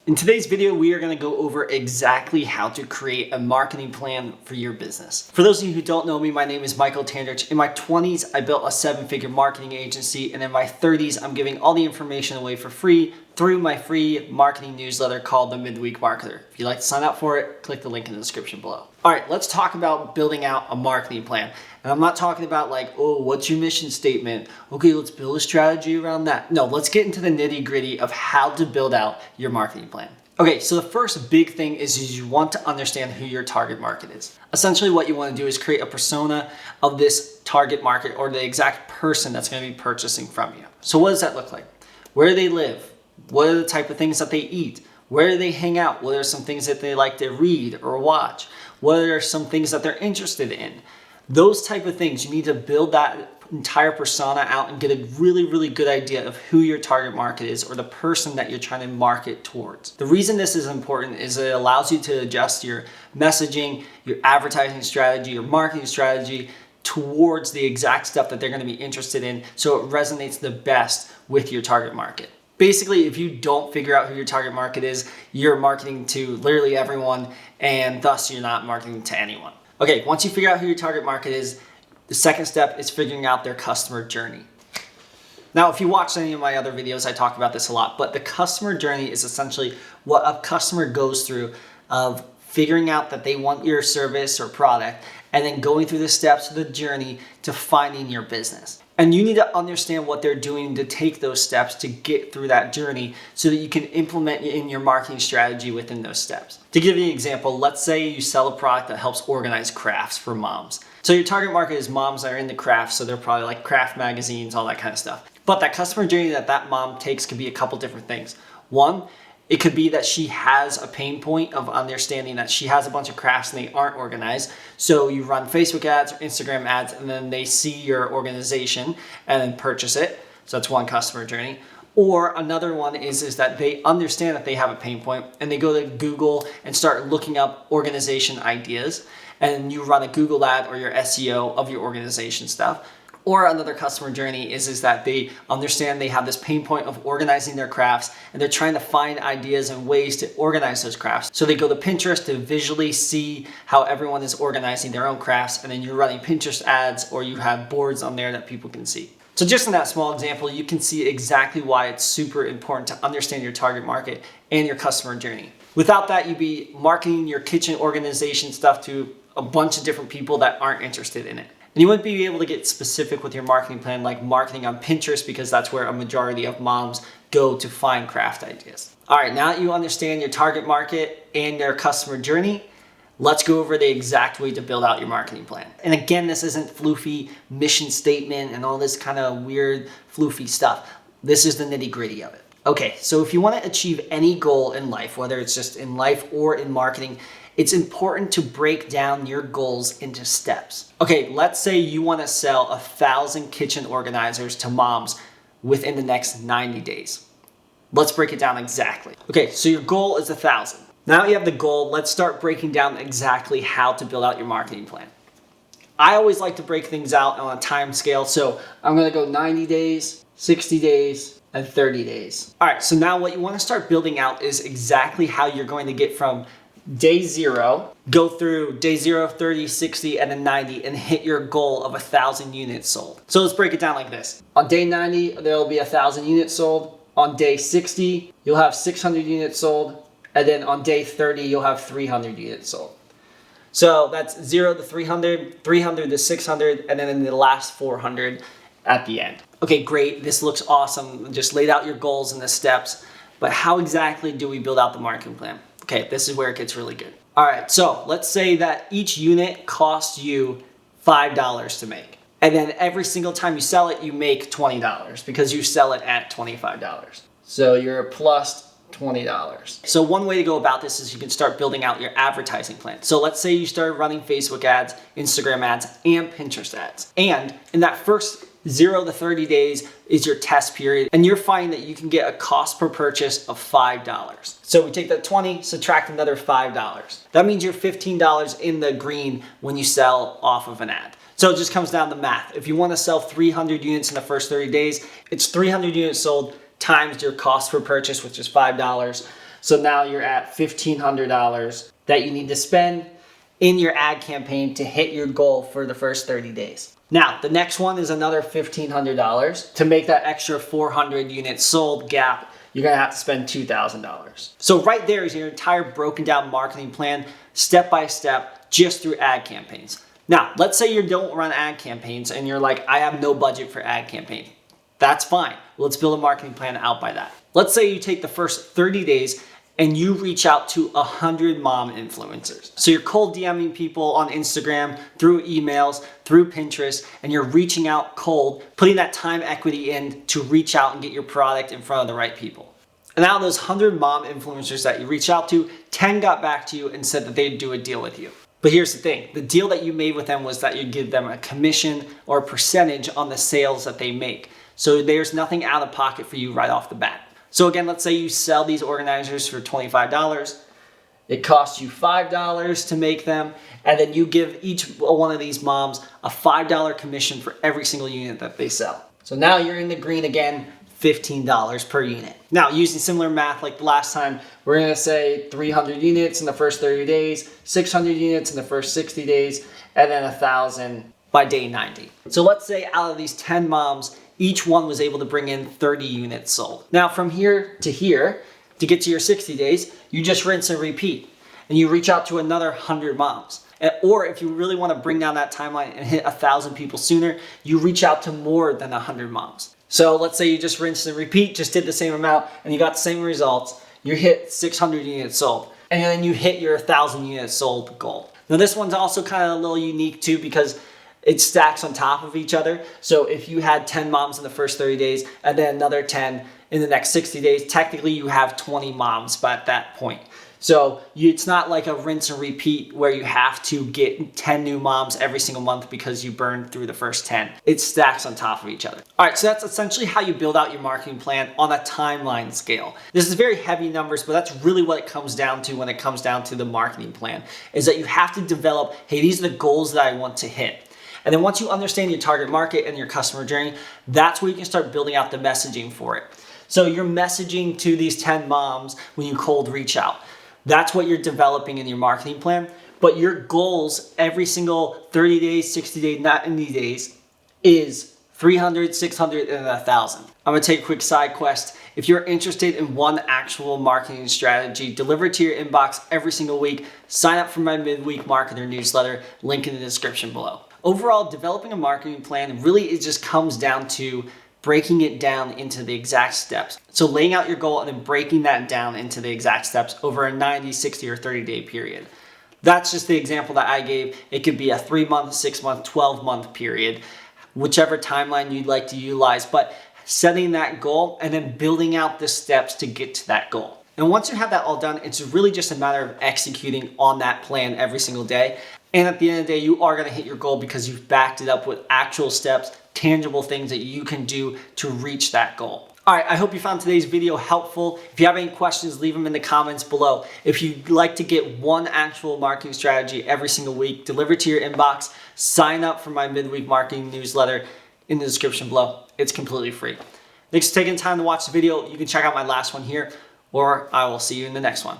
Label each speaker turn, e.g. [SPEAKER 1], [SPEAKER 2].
[SPEAKER 1] In today's video, we are going to go over exactly how to create a marketing plan for your business. For those of you who don't know me, my name is Michael Tandarich. In my 20s, I built a 7-figure marketing agency, and in my 30s, I'm giving all the information away for free through my free marketing newsletter called the Midweek Marketer. If you'd like to sign up for it, click the link in the description below. All right, let's talk about building out a marketing plan. And I'm not talking about like, oh, what's your mission statement? Okay, let's build a strategy around that. No, let's get into the nitty-gritty of how to build out your marketing plan. Okay, so the first big thing is you want to understand who your target market is. Essentially what you want to do is create a persona of this target market or the exact person that's going to be purchasing from you. So what does that look like? Where do they live? What are the type of things that they eat? Where do they hang out? What are some things that they like to read or watch? What are some things that they're interested in? Those type of things, you need to build that entire persona out and get a really good idea of who your target market is or the person that you're trying to market towards. The reason this is important is it allows you to adjust your messaging, your advertising strategy, your marketing strategy towards the exact stuff that they're going to be interested in so it resonates the best with your target market. Basically, if you don't figure out who your target market is, you're marketing to literally everyone and thus you're not marketing to anyone. Okay, once you figure out who your target market is, the second step is figuring out their customer journey. Now, if you watch any of my other videos, I talk about this a lot, but the customer journey is essentially what a customer goes through of figuring out that they want your service or product and then going through the steps of the journey to finding your business. And you need to understand what they're doing to take those steps to get through that journey so that you can implement in your marketing strategy within those steps. To give you an example, let's say you sell a product that helps organize crafts for moms. So your target market is moms that are into crafts, so they're probably like craft magazines, all that kind of stuff. But that customer journey that mom takes could be a couple different things. One, it could be that she has a pain point of understanding that she has a bunch of crafts and they aren't organized. So you run Facebook ads or Instagram ads and then they see your organization and then purchase it. So that's one customer journey. Or another one is that they understand that they have a pain point and they go to Google and start looking up organization ideas and you run a Google ad or your SEO of your organization stuff. Or another customer journey is that they understand they have this pain point of organizing their crafts and they're trying to find ideas and ways to organize those crafts. So they go to Pinterest to visually see how everyone is organizing their own crafts and then you're running Pinterest ads or you have boards on there that people can see. So just in that small example, you can see exactly why it's super important to understand your target market and your customer journey. Without that, you'd be marketing your kitchen organization stuff to a bunch of different people that aren't interested in it. And you wouldn't be able to get specific with your marketing plan like marketing on Pinterest because that's where a majority of moms go to find craft ideas. All right, now that you understand your target market and their customer journey, let's go over the exact way to build out your marketing plan. And again, this isn't floofy mission statement and all this kind of weird floofy stuff. This is the nitty-gritty of it. Okay, so if you want to achieve any goal in life, whether it's just in life or in marketing, it's important to break down your goals into steps. Okay, let's say you want to sell 1,000 kitchen organizers to moms within the next 90 days. Let's break it down exactly. Okay, so your goal is 1,000. Now you have the goal, let's start breaking down exactly how to build out your marketing plan. I always like to break things out on a time scale, so I'm gonna go 90 days, 60 days, and 30 days. All right, so now what you wanna start building out is exactly how you're going to get from day 0, go through day 0, 30, 60, and then 90 and hit your goal of 1,000 units sold. So let's break it down like this. On day 90, there will be 1,000 units sold. On day 60, you'll have 600 units sold. And then on day 30, you'll have 300 units sold. So that's 0 to 300, 300 to 600, and then in the last 400 at the end. Okay, great. This looks awesome. Just laid out your goals and the steps. But how exactly do we build out the marketing plan? Okay, this is where it gets really good. All right, so let's say that each unit costs you $5 to make. And then every single time you sell it, you make $20 because you sell it at $25. So you're plus $20. So one way to go about this is you can start building out your advertising plan. So let's say you started running Facebook ads, Instagram ads, and Pinterest ads. And in that first 0 to 30 days is your test period, and you're finding that you can get a cost per purchase of $5. So we take that 20, subtract another $5. That means you're $15 in the green when you sell off of an ad. So it just comes down to math. If you want to sell 300 units in the first 30 days, it's 300 units sold times your cost per purchase, which is $5. So now you're at $1,500 that you need to spend in your ad campaign to hit your goal for the first 30 days. Now, the next one is another $1,500. To make that extra 400 units sold gap, you're gonna have to spend $2,000. So right there is your entire broken down marketing plan, step by step, just through ad campaigns. Now, let's say you don't run ad campaigns and you're like, I have no budget for ad campaign. That's fine. Let's build a marketing plan out by that. Let's say you take the first 30 days and you reach out to 100 mom influencers. So you're cold DMing people on Instagram, through emails, through Pinterest, and you're reaching out cold, putting that time equity in to reach out and get your product in front of the right people. And out of those 100 mom influencers that you reached out to, 10 got back to you and said that they'd do a deal with you. But here's the thing, the deal that you made with them was that you'd give them a commission or a percentage on the sales that they make. So there's nothing out of pocket for you right off the bat. So again, let's say you sell these organizers for $25. It costs you $5 to make them, and then you give each one of these moms a $5 commission for every single unit that they sell. So now you're in the green again, $15 per unit. Now, using similar math like the last time, we're gonna say 300 units in the first 30 days, 600 units in the first 60 days, and then 1,000 by day 90. So let's say out of these 10 moms, each one was able to bring in 30 units sold. Now from here, to get to your 60 days, you just rinse and repeat. And you reach out to another 100 moms. Or if you really want to bring down that timeline and hit 1,000 people sooner, you reach out to more than 100 moms. So let's say you just rinse and repeat, just did the same amount, and you got the same results. You hit 600 units sold. And then you hit your 1,000 units sold goal. Now this one's also kind of a little unique too, because it stacks on top of each other. So if you had 10 moms in the first 30 days and then another 10 in the next 60 days, technically you have 20 moms by that point. So it's not like a rinse and repeat where you have to get 10 new moms every single month because you burned through the first 10. It stacks on top of each other. All right, so that's essentially how you build out your marketing plan on a timeline scale. This is very heavy numbers, but that's really what it comes down to when it comes down to the marketing plan, is that you have to develop, hey, these are the goals that I want to hit. And then once you understand your target market and your customer journey, that's where you can start building out the messaging for it. So you're messaging to these 10 moms when you cold reach out. That's what you're developing in your marketing plan. But your goals every single 30 days, 60 days, 90 days is 300, 600, and 1,000. I'm gonna take a quick side quest. If you're interested in one actual marketing strategy delivered to your inbox every single week, sign up for my midweek marketer newsletter, link in the description below. Overall, developing a marketing plan really it just comes down to breaking it down into the exact steps. So laying out your goal and then breaking that down into the exact steps over a 90, 60, or 30-day period. That's just the example that I gave. It could be a 3-month, 6-month, 12-month period, whichever timeline you'd like to utilize, but setting that goal and then building out the steps to get to that goal. And once you have that all done, it's really just a matter of executing on that plan every single day. And at the end of the day, you are gonna hit your goal because you've backed it up with actual steps, tangible things that you can do to reach that goal. All right, I hope you found today's video helpful. If you have any questions, leave them in the comments below. If you'd like to get one actual marketing strategy every single week delivered to your inbox, sign up for my midweek marketing newsletter in the description below. It's completely free. Thanks for taking the time to watch the video. You can check out my last one here, or I will see you in the next one.